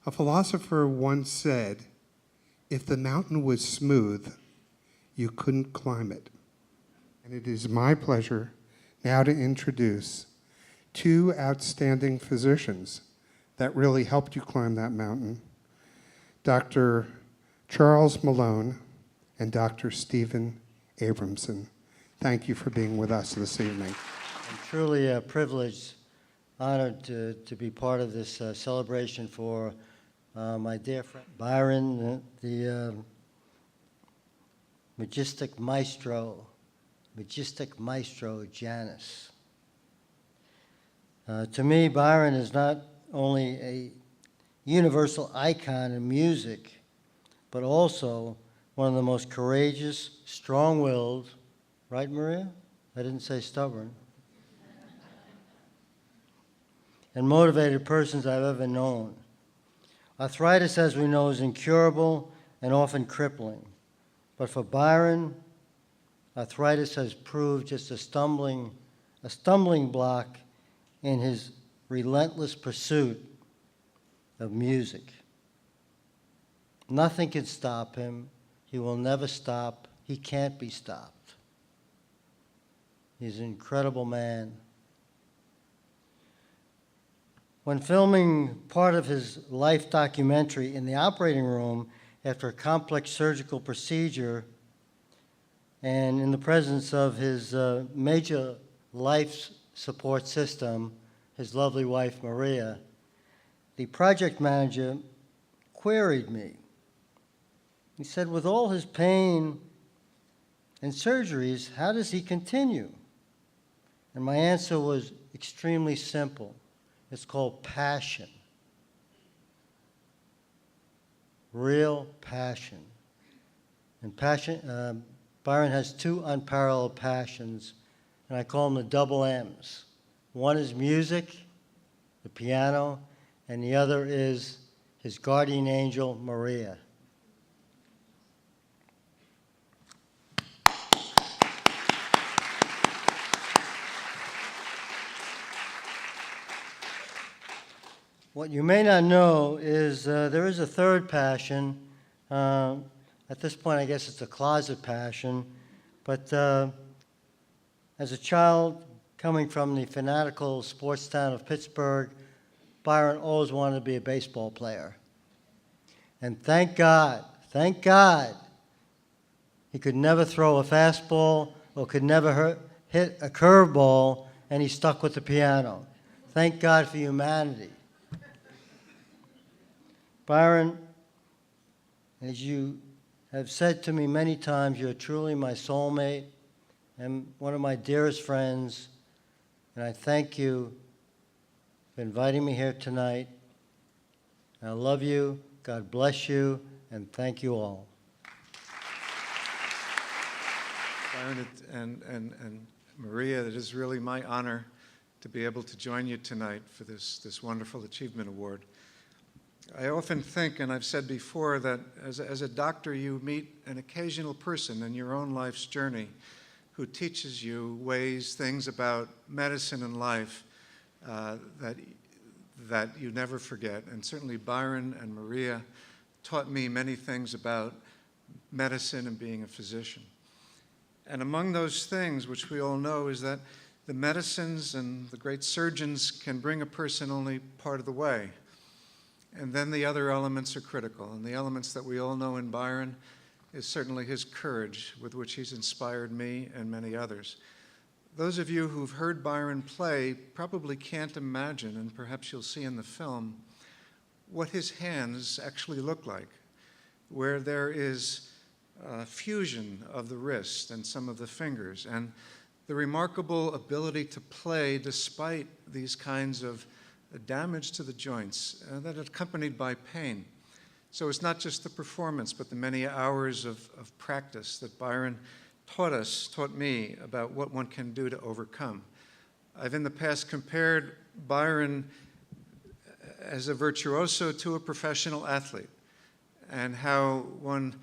A philosopher once said, if the mountain was smooth, you couldn't climb it. And it is my pleasure now to introduce two outstanding physicians that really helped you climb that mountain, Dr. Charles Melone and Dr. Stephen Abramson. Thank you for being with us this evening. I'm truly a privileged, honored to be part of this celebration for my dear friend Byron, the magistic maestro Janis. To me, Byron is not only a universal icon in music, but also one of the most courageous, strong-willed, right, Maria? I didn't say stubborn, and motivated persons I've ever known. Arthritis, as we know, is incurable and often crippling. But for Byron, arthritis has proved just a stumbling block in his relentless pursuit of music. Nothing can stop him. He will never stop. He can't be stopped. He's an incredible man. When filming part of his life documentary in the operating room after a complex surgical procedure and in the presence of his major life support system, his lovely wife Maria, the project manager queried me. He said, with all his pain and surgeries, how does he continue? And my answer was extremely simple. It's called passion. Real passion. And passion, Byron has two unparalleled passions, and I call them the double M's. One is music, the piano, and the other is his guardian angel, Maria. What you may not know is there is a third passion. At this point, I guess it's a closet passion. But as a child coming from the fanatical sports town of Pittsburgh, Byron always wanted to be a baseball player. And thank God, he could never throw a fastball or could never hit a curveball, and he stuck with the piano. Thank God for humanity. Byron, as you have said to me many times, you're truly my soulmate and one of my dearest friends, and I thank you for inviting me here tonight. I love you, God bless you, and thank you all. Byron and Maria, it is really my honor to be able to join you tonight for this wonderful achievement award. I often think, and I've said before, that as a doctor you meet an occasional person in your own life's journey who teaches you things about medicine and life that you never forget. And certainly Byron and Maria taught me many things about medicine and being a physician. And among those things, which we all know, is that the medicines and the great surgeons can bring a person only part of the way. And then the other elements are critical. And the elements that we all know in Byron is certainly his courage, with which he's inspired me and many others. Those of you who've heard Byron play probably can't imagine, and perhaps you'll see in the film, what his hands actually look like, where there is fusion of the wrist and some of the fingers, and the remarkable ability to play despite these kinds of damage to the joints that are accompanied by pain. So it's not just the performance, but the many hours of practice that Byron taught me about what one can do to overcome. I've in the past compared Byron as a virtuoso to a professional athlete, and how one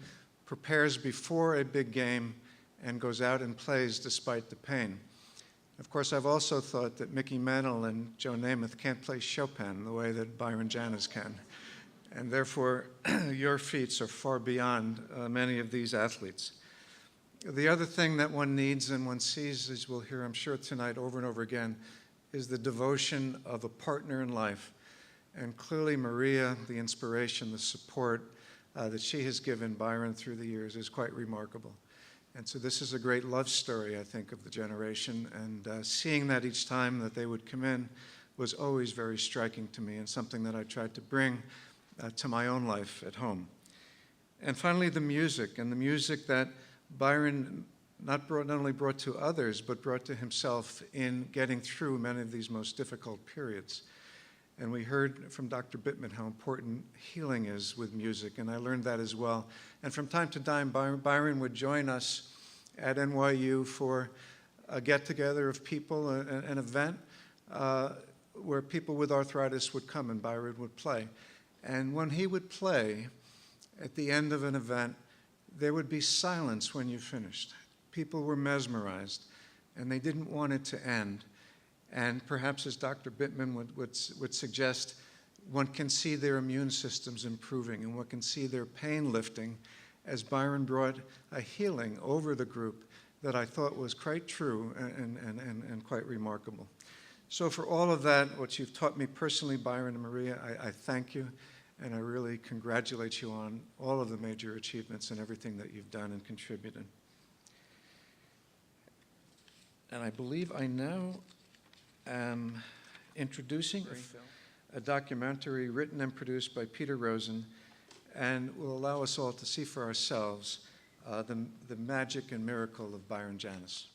prepares before a big game and goes out and plays despite the pain. Of course, I've also thought that Mickey Mantle and Joe Namath can't play Chopin the way that Byron Janis can. And therefore, your feats are far beyond many of these athletes. The other thing that one needs and one sees, as we'll hear, I'm sure, tonight over and over again, is the devotion of a partner in life. And clearly, Maria, the inspiration, the support that she has given Byron through the years is quite remarkable. And so this is a great love story, I think, of the generation. And seeing that each time that they would come in was always very striking to me and something that I tried to bring to my own life at home. And finally, the music, and the music that Byron not only brought to others, but brought to himself in getting through many of these most difficult periods. And we heard from Dr. Bittman how important healing is with music, and I learned that as well. And from time to time, Byron would join us at NYU for a get-together of people, an event where people with arthritis would come and Byron would play. And when he would play, at the end of an event, there would be silence when you finished. People were mesmerized, and they didn't want it to end. And perhaps, as Dr. Bittman would suggest, one can see their immune systems improving, and one can see their pain lifting, as Byron brought a healing over the group that I thought was quite true and quite remarkable. So for all of that, what you've taught me personally, Byron and Maria, I thank you, and I really congratulate you on all of the major achievements and everything that you've done and contributed. And I believe I now am introducing a documentary written and produced by Peter Rosen, and will allow us all to see for ourselves the magic and miracle of Byron Janis.